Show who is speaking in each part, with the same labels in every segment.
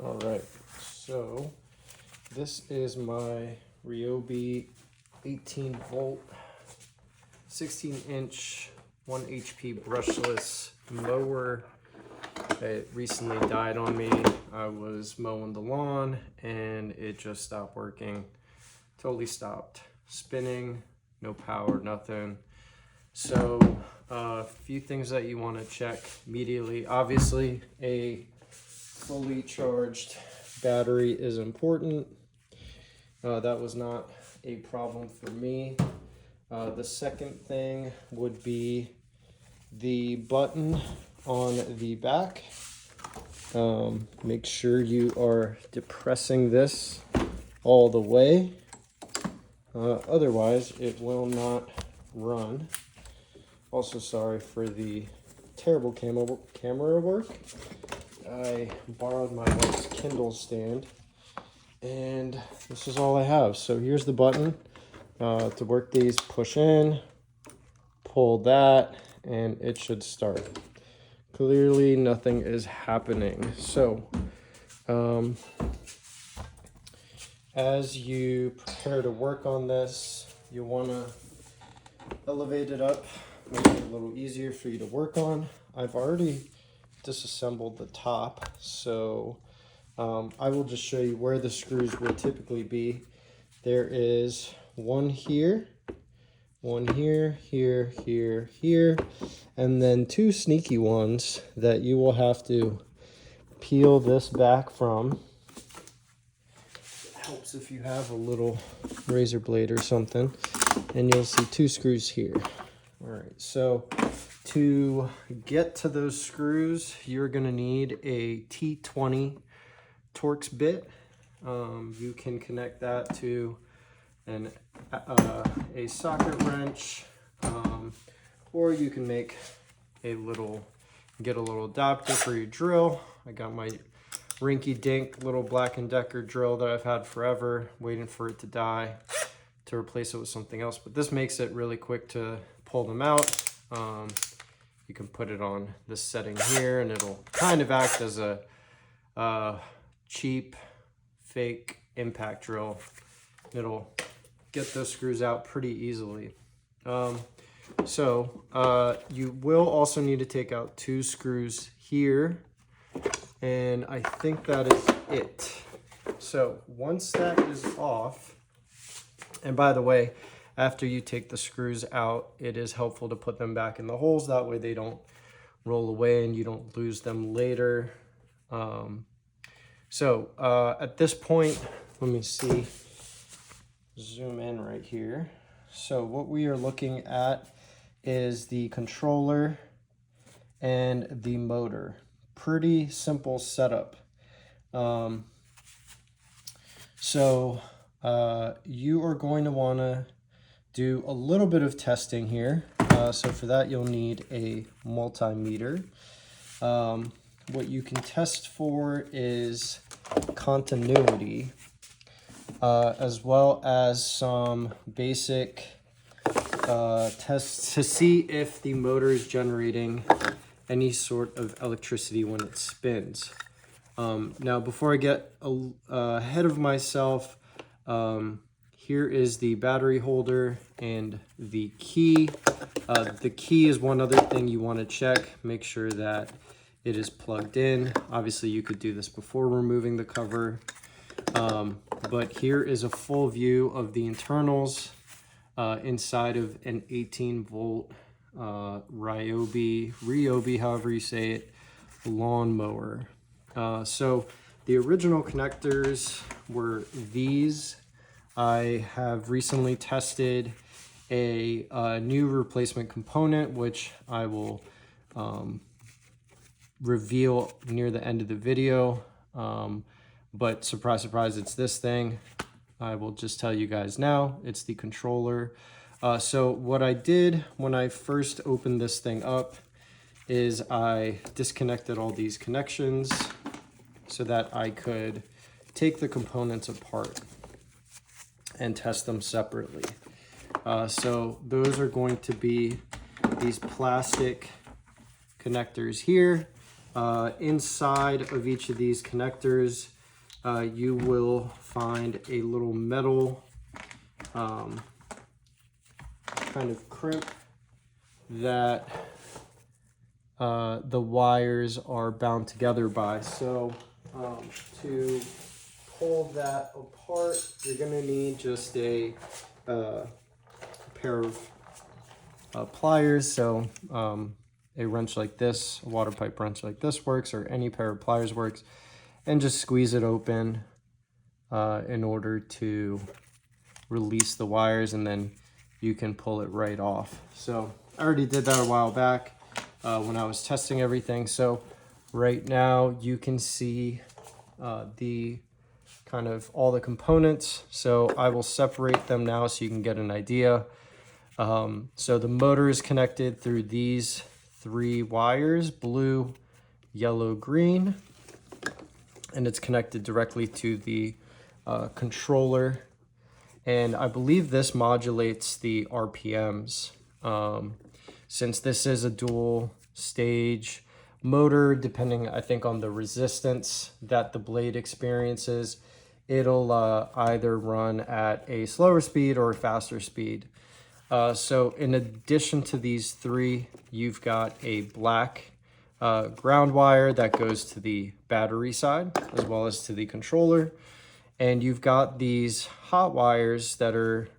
Speaker 1: All right, so this is my Ryobi 18V 16-inch 1 HP brushless mower. It recently died on me. I was mowing the lawn and it just stopped working. Totally stopped spinning, no power, nothing. So a few things that you want to check immediately. Obviously, a fully charged battery is important. That was not a problem for me. The second thing would be the button on the back. Make sure you are depressing this all the way. Otherwise, it will not run. Also, sorry for the terrible camera work. I borrowed my wife's Kindle stand, and this is all I have. So here's the button. To work these, push in, pull that, and it should start. Clearly, nothing is happening. So, as you prepare to work on this, you want to elevate it up, make it a little easier for you to work on. I've already disassembled the top, so I will just show you where the screws would typically be. There is one here, here, and then two sneaky ones that you will have to peel this back from. It helps if you have a little razor blade or something, and you'll see two screws here. All right, so to get to those screws, you're gonna need a T20 torx bit. You can connect that to a socket wrench, or you can make get a little adapter for your drill. I got my rinky-dink little Black & Decker drill that I've had forever, waiting for it to die to replace it with something else. But this makes it really quick to pull them out. You can put it on this setting here, and it'll kind of act as a cheap fake impact drill. It'll get those screws out pretty easily. You will also need to take out two screws here, and I think that is it. So once that is off, and by the way, after you take the screws out, it is helpful to put them back in the holes. That way they don't roll away and you don't lose them later. At this point, let me see, zoom in right here. So what we are looking at is the controller and the motor. Pretty simple setup. You are going to want to do a little bit of testing here. So for that, you'll need a multimeter. What you can test for is continuity, as well as some basic tests to see if the motor is generating any sort of electricity when it spins. Now, before I get ahead of myself, here is the battery holder and the key. The key is one other thing you want to check. Make sure that it is plugged in. Obviously, you could do this before removing the cover. But here is a full view of the internals inside of an 18V Ryobi, however you say it, lawn mower. So the original connectors were these. I have recently tested a new replacement component, which I will reveal near the end of the video. But surprise, surprise, it's this thing. I will just tell you guys now, it's the controller. So what I did when I first opened this thing up is I disconnected all these connections so that I could take the components apart and test them separately. So those are going to be these plastic connectors here. Inside of each of these connectors, you will find a little metal kind of crimp that the wires are bound together by. So to pull that apart, you're going to need just a pair of pliers. So a wrench like this, a water pipe wrench like this works, or any pair of pliers works, and just squeeze it open in order to release the wires, and then you can pull it right off. So I already did that a while back when I was testing everything. So right now you can see the kind of all the components. So I will separate them now so you can get an idea. So the motor is connected through these 3 wires, blue, yellow, green, and it's connected directly to the controller. And I believe this modulates the RPMs. Since this is a dual stage motor, depending, I think, on the resistance that the blade experiences, it'll either run at a slower speed or a faster speed. So in addition to these 3, you've got a black ground wire that goes to the battery side as well as to the controller. And you've got these hot wires that are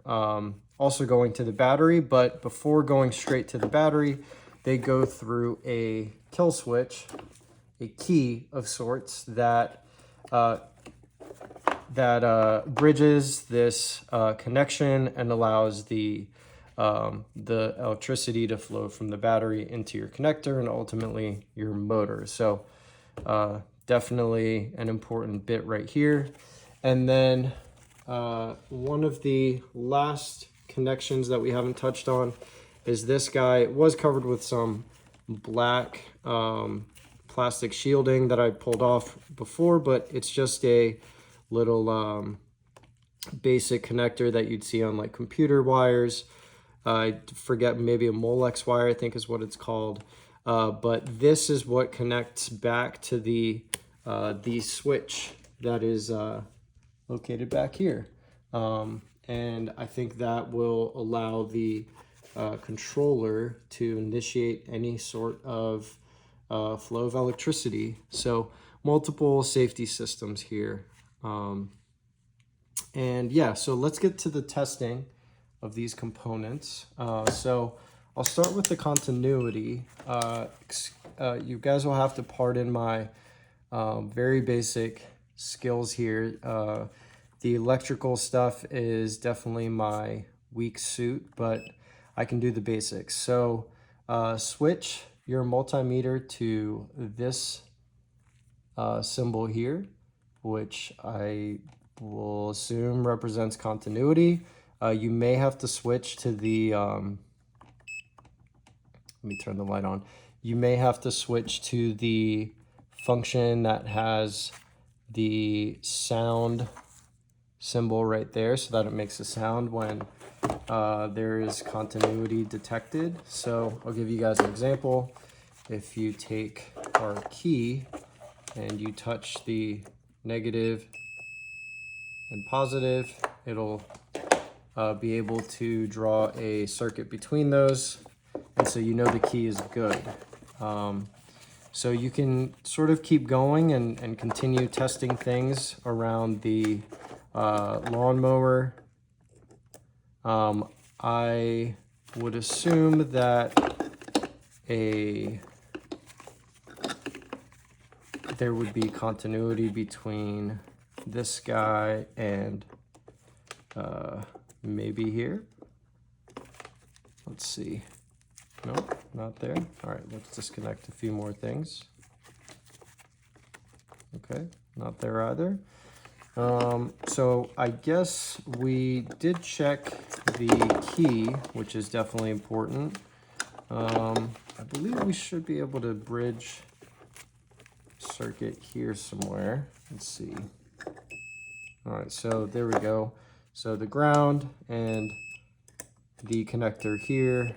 Speaker 1: also going to the battery, but before going straight to the battery, they go through a kill switch, a key of sorts that bridges this connection and allows the electricity to flow from the battery into your connector and ultimately your motor. So definitely an important bit right here. And then one of the last connections that we haven't touched on is this guy. It was covered with some black plastic shielding that I pulled off before, but it's just a little basic connector that you'd see on like computer wires. I forget, maybe a Molex wire, I think is what it's called. But this is what connects back to the switch that is located back here. And I think that will allow the controller to initiate any sort of flow of electricity. So multiple safety systems here. And yeah, so let's get to the testing of these components. So I'll start with the continuity. You guys will have to pardon my very basic skills here. The electrical stuff is definitely my weak suit, but I can do the basics. So switch your multimeter to this symbol here, which I will assume represents continuity. You may have to switch to the, let me turn the light on. You may have to switch to the function that has the sound symbol right there so that it makes a sound when there is continuity detected. So I'll give you guys an example. If you take our key and you touch the negative and positive, it'll be able to draw a circuit between those, and so you know the key is good. So you can sort of keep going and continue testing things around the lawnmower. I would assume that there would be continuity between this guy and maybe here. Let's see. Nope, not there. All right, let's disconnect a few more things. Okay, not there either. So I guess we did check the key, which is definitely important. I believe we should be able to bridge circuit here somewhere. Let's see. All right, so there we go. So the ground and the connector here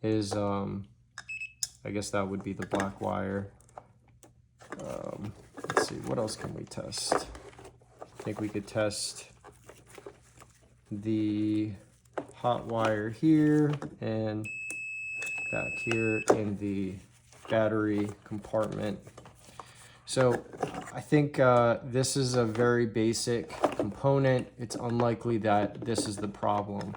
Speaker 1: is, I guess that would be the black wire what else can we test? I think we could test the hot wire here and back here in the battery compartment. So I think this is a very basic component. It's unlikely that this is the problem.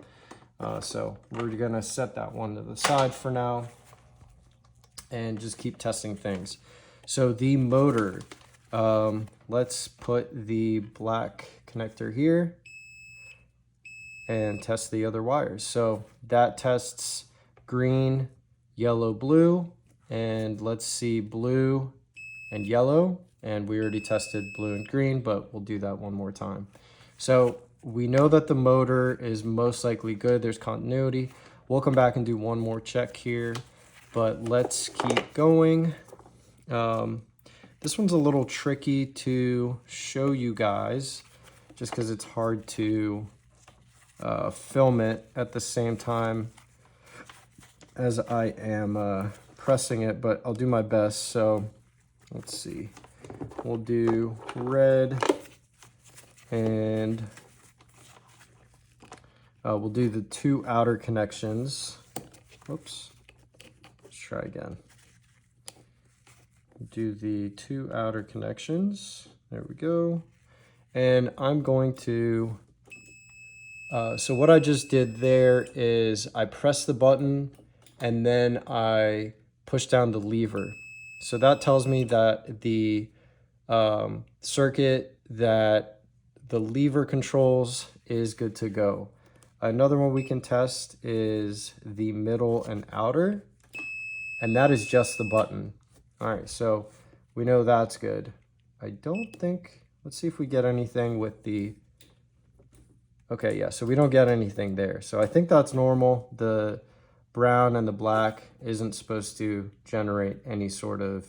Speaker 1: So we're gonna set that one to the side for now and just keep testing things. So the motor, let's put the black connector here and test the other wires. So that tests green, yellow, blue, and let's see blue and yellow. And we already tested blue and green, but we'll do that one more time. So we know that the motor is most likely good. There's continuity. We'll come back and do one more check here, but let's keep going. This one's a little tricky to show you guys just because it's hard to film it at the same time as I am pressing it, but I'll do my best. So let's see, we'll do red and we'll do the two outer connections. Oops, let's try again. Do the two outer connections. There we go. And I'm going to, so what I just did there is I pressed the button and then I push down the lever. So that tells me that the circuit that the lever controls is good to go. Another one we can test is the middle and outer, and that is just the button. All right, so we know that's good. I don't think, let's see if we get anything with the, okay, yeah, so we don't get anything there. So I think that's normal. The brown and the black isn't supposed to generate any sort of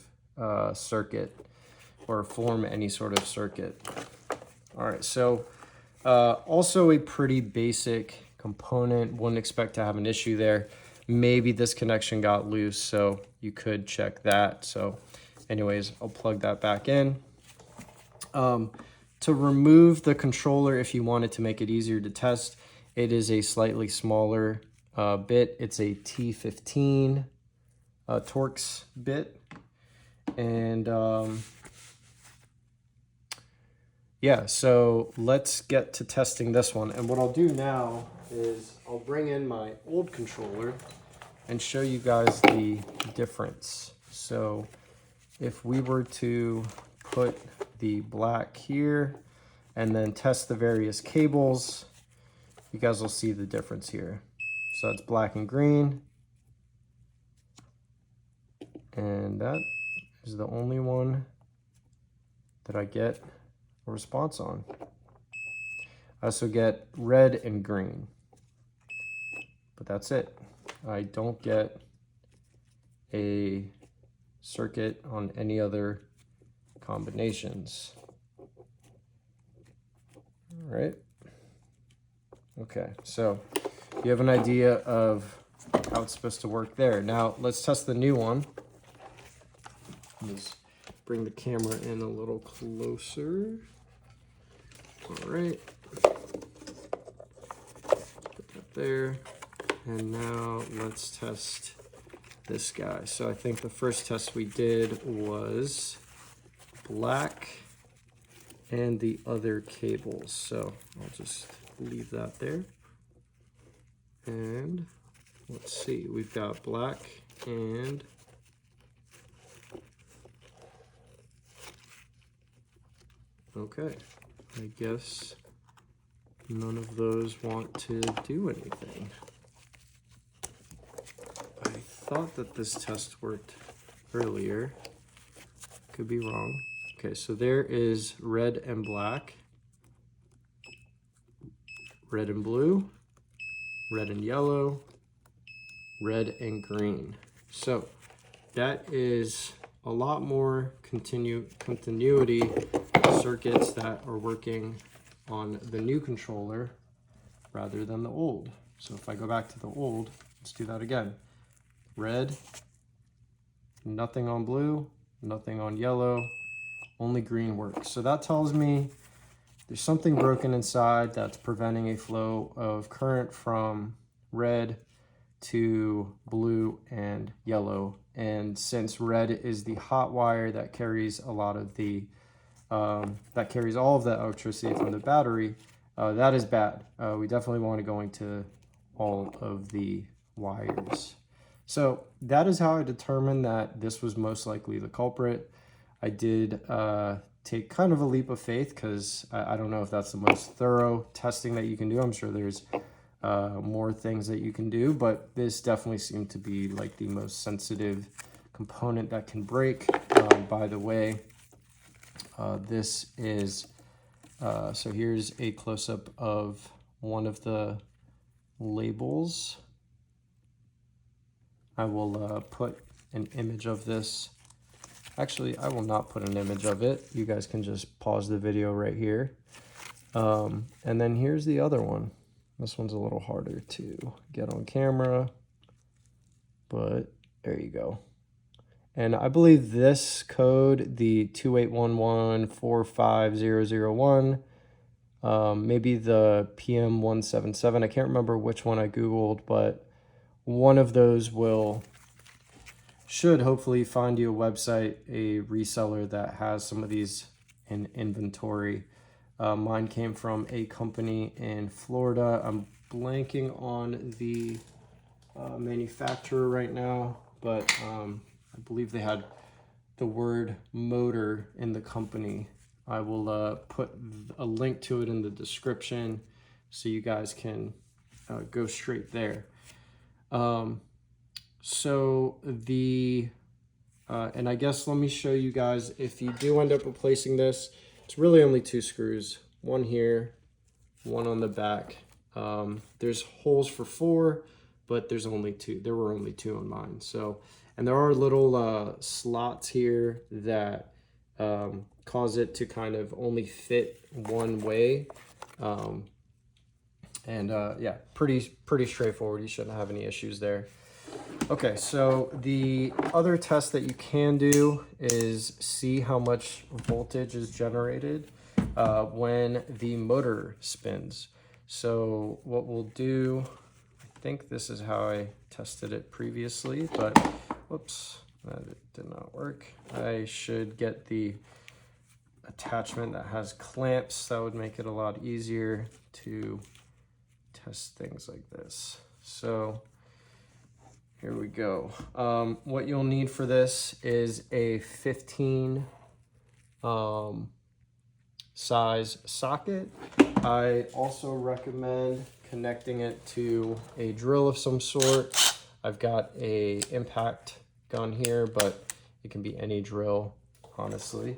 Speaker 1: circuit or form any sort of circuit. All right, so also a pretty basic component, wouldn't expect to have an issue there. Maybe this connection got loose, so you could check that. So anyways, I'll plug that back in. To remove the controller, if you wanted to make it easier to test, it is a slightly smaller bit. It's a T15 torx bit. And yeah, so let's get to testing this one. And what I'll do now is I'll bring in my old controller and show you guys the difference. So if we were to put the black here and then test the various cables, you guys will see the difference here. So it's black and green. And that is the only one that I get a response on. I also get red and green, but that's it. I don't get a circuit on any other combinations. All right. Okay, so you have an idea of how it's supposed to work there. Now let's test the new one. Let's bring the camera in a little closer. All right. Put that there. And now let's test this guy. So I think the first test we did was black and the other cables. So I'll just leave that there. And let's see, we've got black and okay, I guess none of those want to do anything. I thought that this test worked earlier. Could be wrong. Okay, so there is red and black, red and blue, red and yellow, red and green. So that is a lot more continuity circuits that are working on the new controller rather than the old. So if I go back to the old, let's do that again. Red, nothing on blue, nothing on yellow, only green works. So that tells me there's something broken inside that's preventing a flow of current from red to blue and yellow. And since red is the hot wire that carries a lot of the that carries all of the electricity from the battery, that is bad. We definitely want to go into all of the wires. So that is how I determined that this was most likely the culprit. I did take kind of a leap of faith because I don't know if that's the most thorough testing that you can do. I'm sure there's more things that you can do, but this definitely seemed to be like the most sensitive component that can break. By the way, this is, so here's a close-up of one of the labels. I will put an image of this. Actually, I will not put an image of it. You guys can just pause the video right here. And then here's the other one. This one's a little harder to get on camera, but there you go. And I believe this code, the 281145001, maybe the PM177, I can't remember which one I Googled, but one of those should hopefully find you a website, a reseller that has some of these in inventory. Mine came from a company in Florida. I'm blanking on the manufacturer right now, but I believe they had the word motor in the company. I will put a link to it in the description so you guys can go straight there. So and I guess let me show you guys, if you do end up replacing this, it's really only 2 screws, one here, one on the back. There's holes for 4, but there's only 2. There were only 2 on mine. So, and there are little slots here that cause it to kind of only fit one way. Yeah, pretty straightforward. You shouldn't have any issues there. Okay, so the other test that you can do is see how much voltage is generated when the motor spins. So what we'll do, I think this is how I tested it previously, but whoops, that did not work. I should get the attachment that has clamps. That would make it a lot easier to test things like this. So here we go. What you'll need for this is a 15 size socket. I also recommend connecting it to a drill of some sort. I've got a impact gun here, but it can be any drill, honestly.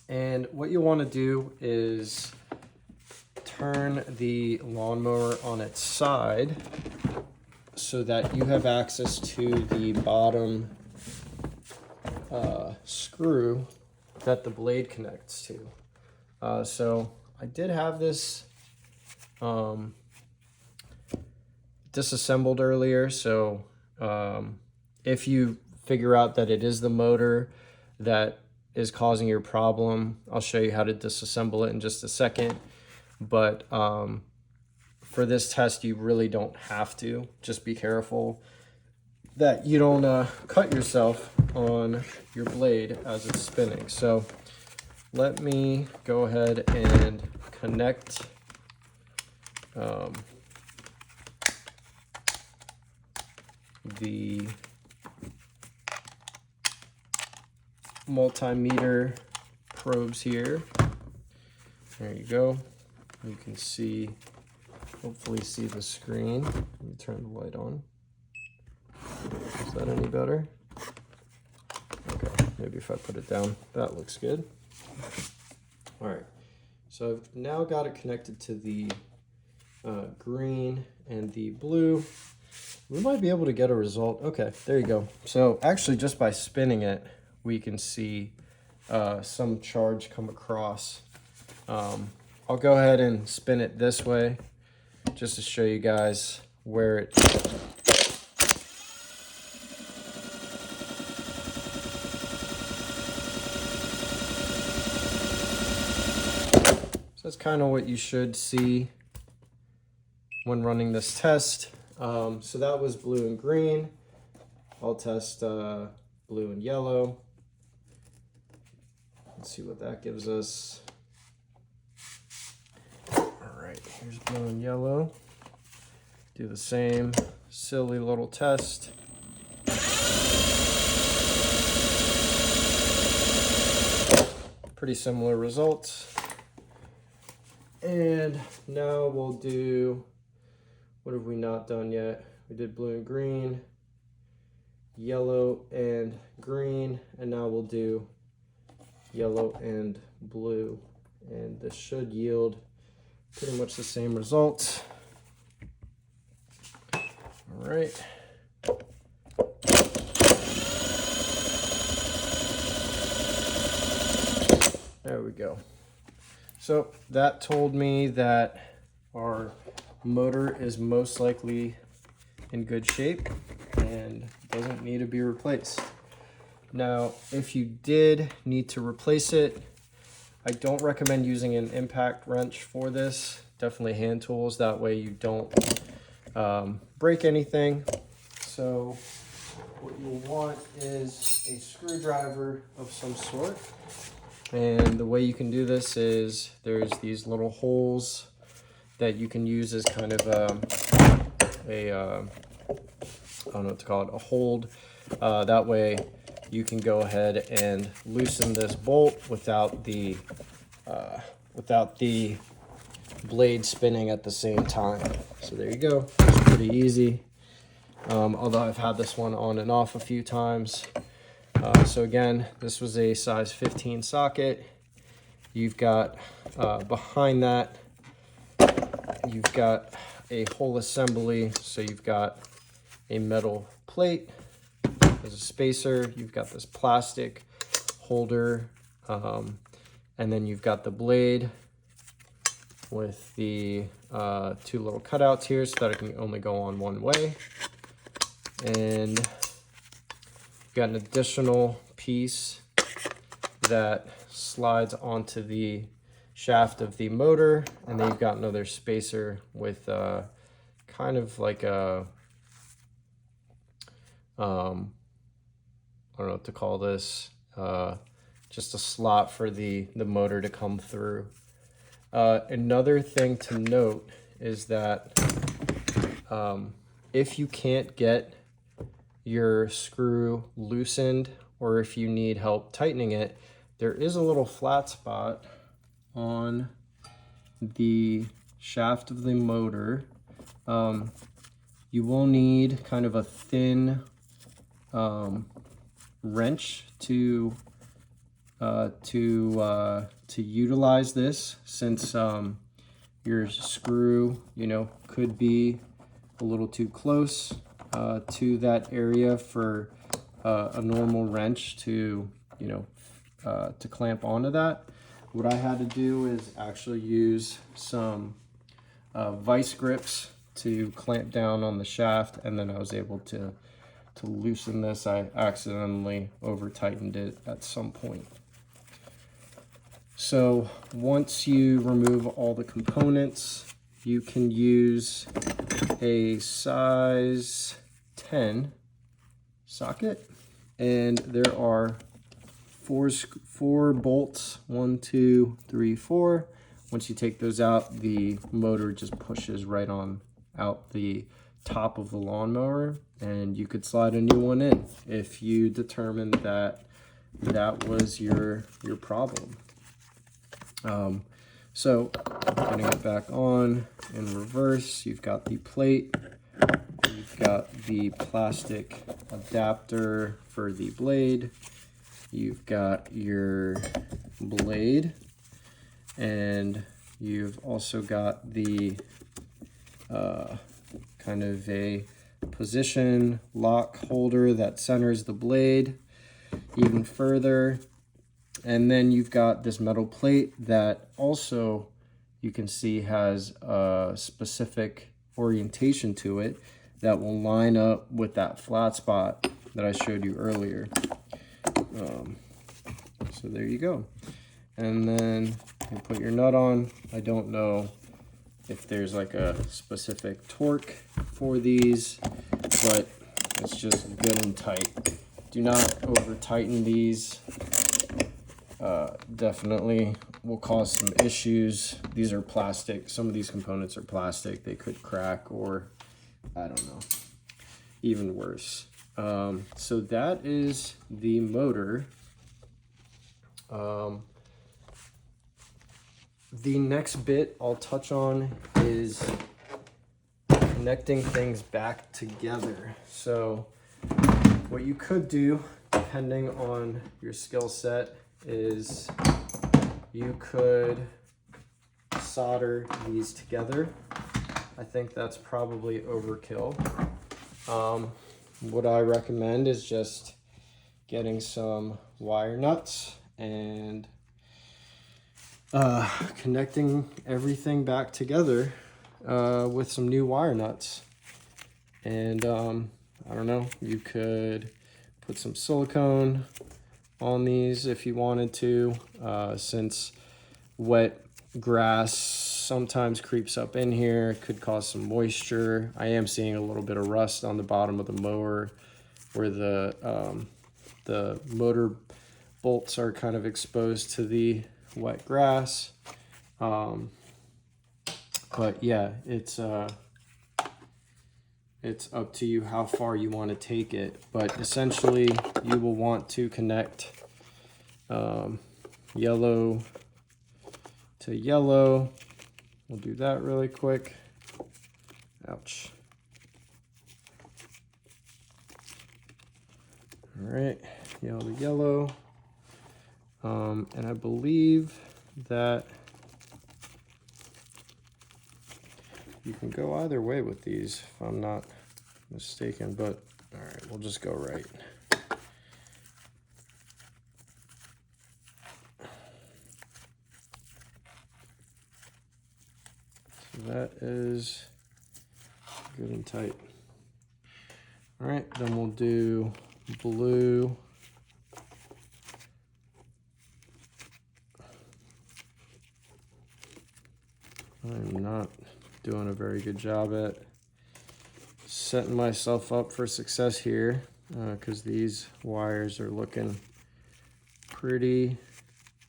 Speaker 1: And what you want to do is turn the lawnmower on its side so that you have access to the bottom screw that the blade connects to. So I did have this disassembled earlier, so if you figure out that it is the motor that is causing your problem, I'll show you how to disassemble it in just a second. But for this test, you really don't have to. Just be careful that you don't cut yourself on your blade as it's spinning. So let me go ahead and connect the multimeter probes here. There you go. You can see, hopefully see the screen. Let me turn the light on. Is that any better? Okay, maybe if I put it down, that looks good. All right, so I've now got it connected to the green and the blue. We might be able to get a result. Okay, there you go. So actually just by spinning it, we can see some charge come across. I'll go ahead and spin it this way just to show you guys where it that's kind of what you should see when running this test. So that was blue and green. I'll test blue and yellow. Let's see what that gives us. All right, here's blue and yellow. Do the same silly little test. Pretty similar results. And now we'll do, what have we not done yet? We did blue and green, yellow and green, and now we'll do yellow and blue. And this should yield pretty much the same results. All right. There we go. So that told me that our motor is most likely in good shape and doesn't need to be replaced. Now, if you did need to replace it, I don't recommend using an impact wrench for this. Definitely hand tools, that way you don't break anything. So what you'll want is a screwdriver of some sort. And the way you can do this is there's these little holes that you can use as kind of I don't know what to call it, a hold. That way you can go ahead and loosen this bolt without the blade spinning at the same time. So there you go. It's pretty easy. Although I've had this one on and off a few times. So again, this was a size 15 socket. You've got behind that, you've got a whole assembly. So you've got a metal plate as a spacer. You've got this plastic holder, and then you've got the blade with the two little cutouts here so that it can only go on one way. And got an additional piece that slides onto the shaft of the motor, and then you've got another spacer with kind of like a I don't know what to call this, just a slot for the motor to come through. Another thing to note is that if you can't get your screw loosened, or if you need help tightening it, there is a little flat spot on the shaft of the motor. You will need kind of a thin wrench to utilize this, since your screw, could be a little too close to that area for a normal wrench to clamp onto that. What I had to do is actually use some vice grips to clamp down on the shaft, and then I was able to loosen this. I accidentally over tightened it at some point. So once you remove all the components, you can use a size 10 socket, and there are four bolts, 1, 2, 3, 4. Once you take those out, the motor just pushes right on out the top of the lawnmower, and you could slide a new one in if you determined that that was your problem. So putting it back on in reverse, you've got the plate, you've got the plastic adapter for the blade, you've got your blade, and you've also got the kind of a position lock holder that centers the blade even further. And then you've got this metal plate that also you can see has a specific orientation to it that will line up with that flat spot that I showed you earlier. So there you go. And then you put your nut on. I don't know if there's like a specific torque for these, but it's just good and tight. Do not over tighten these. Definitely will cause some issues. These are plastic. Some of these components are plastic. They could crack, or I don't know, even worse. So that is the motor. The next bit I'll touch on is connecting things back together. So what you could do, depending on your skill set, is you could solder these together. I think that's probably overkill. What I recommend is just getting some wire nuts and connecting everything back together with some new wire nuts. And I don't know, you could put some silicone on these if you wanted to, since wet grass sometimes creeps up in here. It could cause some moisture. I am seeing a little bit of rust on the bottom of the mower where the motor bolts are kind of exposed to the wet grass. But yeah, it's up to you how far you want to take it, but essentially you will want to connect yellow to yellow. We'll do that really quick. Ouch. All right, yellow to yellow. And I believe that you can go either way with these, if I'm not mistaken, but all right, we'll just go right. So that is good and tight. All right, then we'll do blue. I'm not doing a very good job at setting myself up for success here, because these wires are looking pretty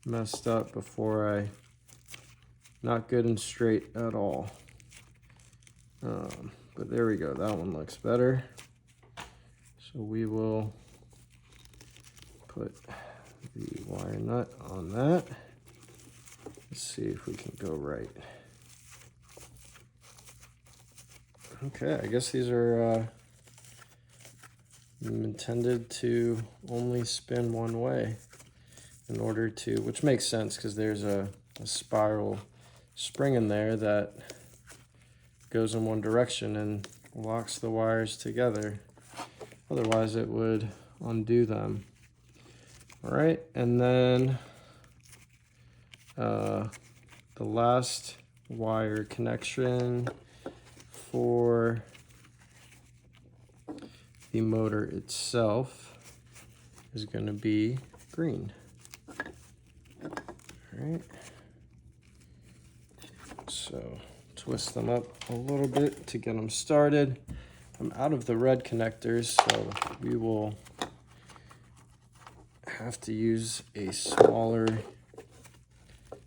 Speaker 1: messed up not good and straight at all. But there we go, that one looks better. So we will put the wire nut on that. Let's see if we can go right. Okay, I guess these are intended to only spin one way in order to, which makes sense because there's a spiral spring in there that goes in one direction and locks the wires together. Otherwise it would undo them. All right, and then the last wire connection for the motor itself is going to be green. All right, so twist them up a little bit to get them started. I'm out of the red connectors, so we will have to use a smaller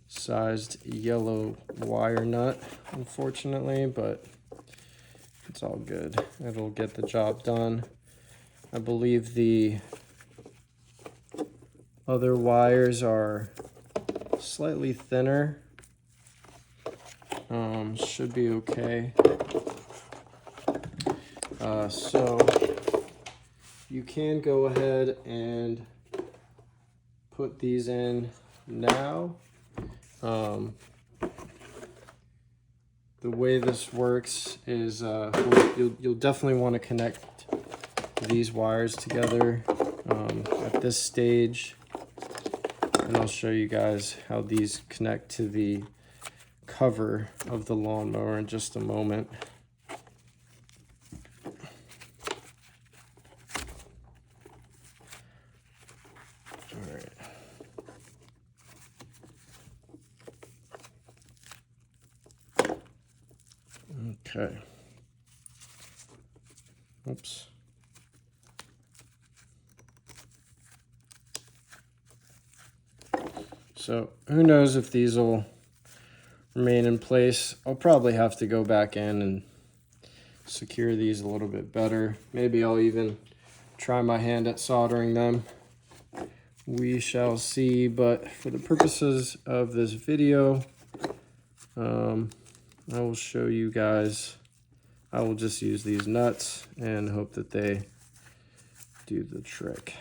Speaker 1: sized yellow wire nut, unfortunately, but it's all good. It'll get the job done. I believe the other wires are slightly thinner. Should be okay. So you can go ahead and put these in now. The way this works is you'll definitely want to connect these wires together at this stage, and I'll show you guys how these connect to the cover of the lawnmower in just a moment. Okay. Oops. So who knows if these will remain in place. I'll probably have to go back in and secure these a little bit better. Maybe I'll even try my hand at soldering them. We shall see, but for the purposes of this video, I will show you guys. I will just use these nuts and hope that they do the trick.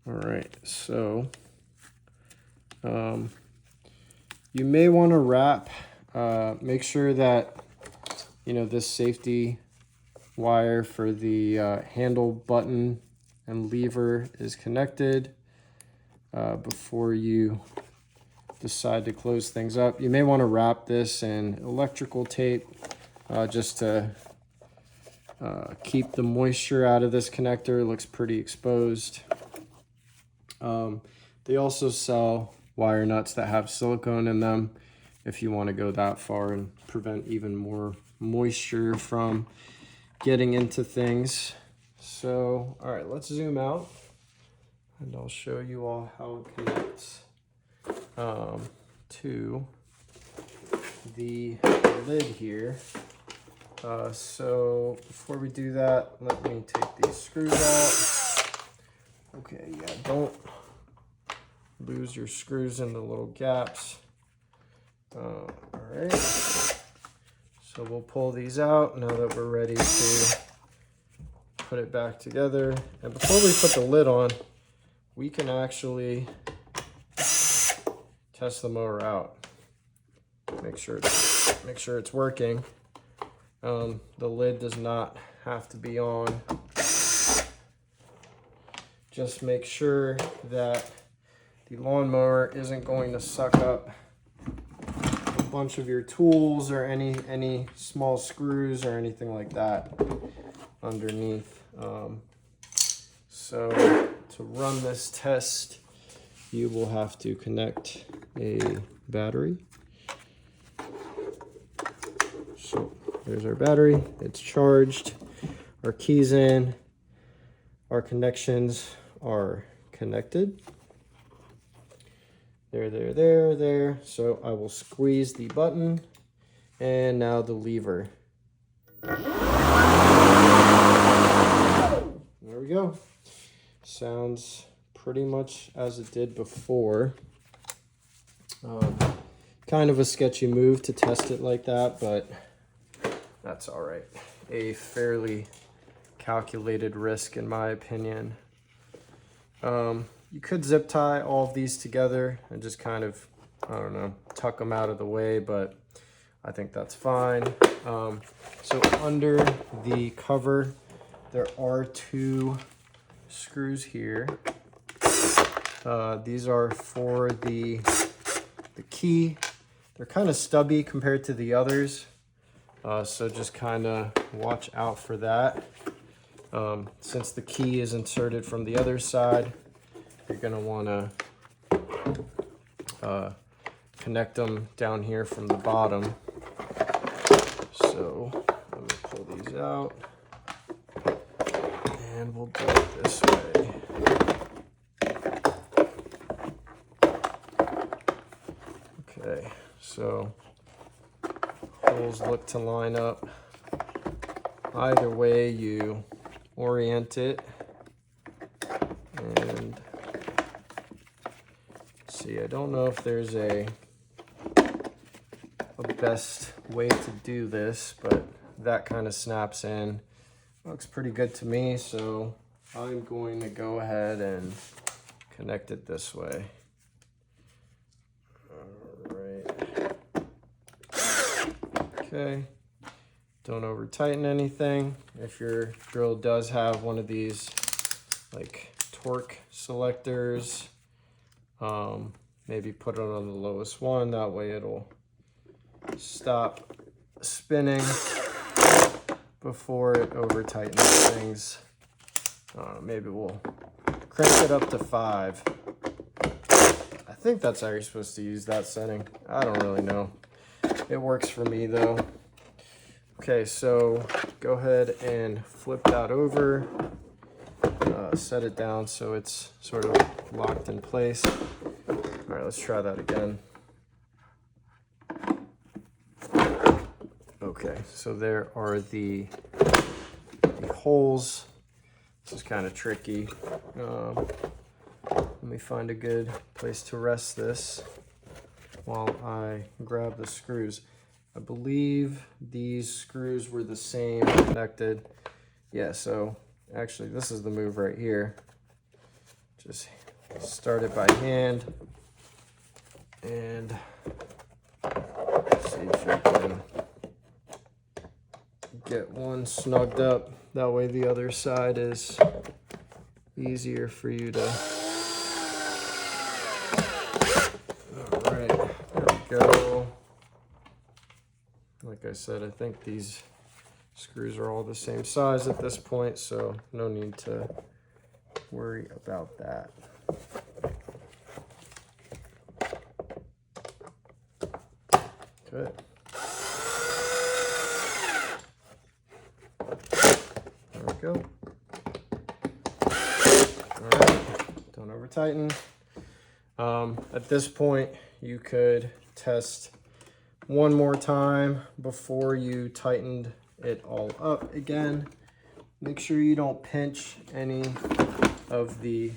Speaker 1: All right, so you may want to wrap, make sure that, you know, this safety wire for the handle button and lever is connected before you decide to close things up. You may want to wrap this in electrical tape just to keep the moisture out of this connector. It looks pretty exposed. They also sell wire nuts that have silicone in them if you want to go that far and prevent even more moisture from getting into things. So, all right, let's zoom out and I'll show you all how it connects to the lid here. So before we do that, let me take these screws out. Okay, yeah, don't lose your screws in the little gaps. All right, so we'll pull these out now that we're ready to put it back together. And before we put the lid on, we can actually test the mower out. Make sure it's working. The lid does not have to be on. Just make sure that the lawnmower isn't going to suck up a bunch of your tools or any small screws or anything like that underneath. So to run this test, you will have to connect a battery. So there's our battery, it's charged, our key's in, our connections are connected. There. So I will squeeze the button and now the lever. There we go. Sounds pretty much as it did before. Kind of a sketchy move to test it like that, but that's all right. A fairly calculated risk in my opinion. You could zip tie all of these together and just kind of, I don't know, tuck them out of the way, but I think that's fine. So under the cover, there are two screws here. These are for the key. They're kind of stubby compared to the others. So just kind of watch out for that. Since the key is inserted from the other side, you're going to want to connect them down here from the bottom. So let me pull these out and we'll do it this way. Okay, so holes look to line up. Either way you orient it, and see, I don't know if there's a best way to do this, but that kind of snaps in. Looks pretty good to me, so I'm going to go ahead and connect it this way. All right. Okay. Don't over tighten anything. If your drill does have one of these like torque selectors, maybe put it on the lowest one. That way it'll stop spinning before it over tightens things. Maybe we'll crank it up to 5. I think that's how you're supposed to use that setting. I don't really know. It works for me though. Okay, so go ahead and flip that over, set it down so it's sort of locked in place. All right, let's try that again. Okay, so there are the holes. This is kind of tricky. Let me find a good place to rest this while I grab the screws. I believe these screws were the same connected. Yeah, so actually this is the move right here. Just start it by hand and see if you can get one snugged up. That way the other side is easier for you to... All right, there we go. Like I said, I think these screws are all the same size at this point, so no need to worry about that. Good. There we go. All right, don't over tighten. At this point, you could test one more time before you tightened it all up again. Make sure you don't pinch any of the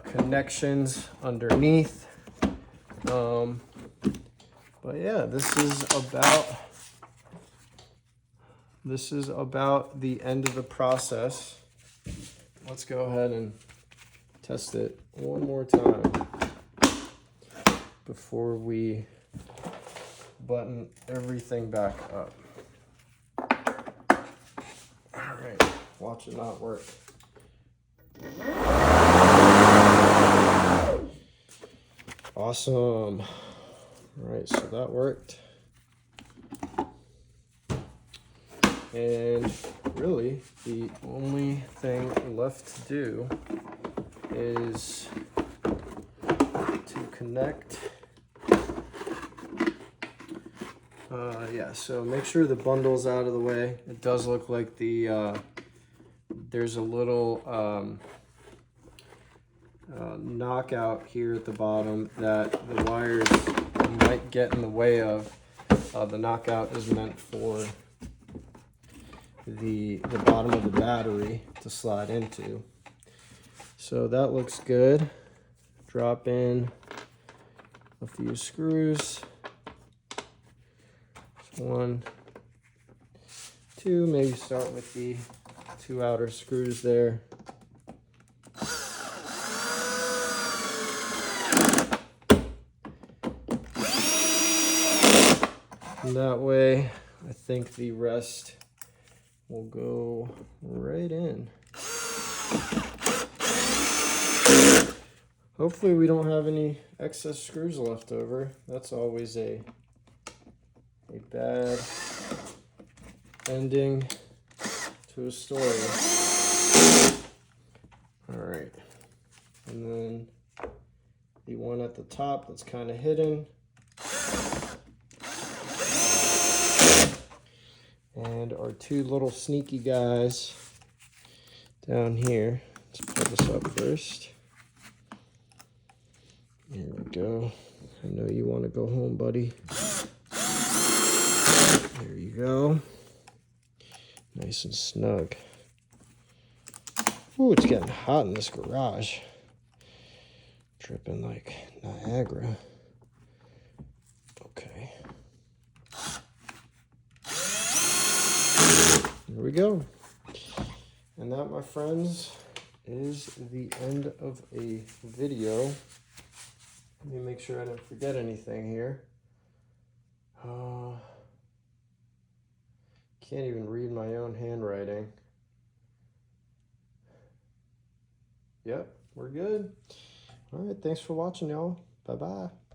Speaker 1: connections underneath. But yeah, this is about the end of the process. Let's go ahead and test it one more time before we button everything back up. All right, watch it not work. Awesome. All right, so that worked. And really, the only thing left to do is to connect. Yeah, so make sure the bundle's out of the way. It does look like the there's a little knockout here at the bottom that the wires might get in the way of. The knockout is meant for the bottom of the battery to slide into. So that looks good. Drop in a few screws. 1, 2, maybe start with the 2 outer screws there. And that way, I think the rest will go right in. Hopefully we don't have any excess screws left over. That's always a bad ending to a story. All right, and then the one at the top that's kind of hidden. And our 2 little sneaky guys down here. Let's pull this up first. Here we go. I know you want to go home, buddy. There you go. Nice and snug. Ooh, it's getting hot in this garage. Dripping like Niagara. Okay. There we go. And that, my friends, is the end of a video. Let me make sure I don't forget anything here. Can't even read my own handwriting. Yep, we're good. All right, thanks for watching, y'all. Bye-bye.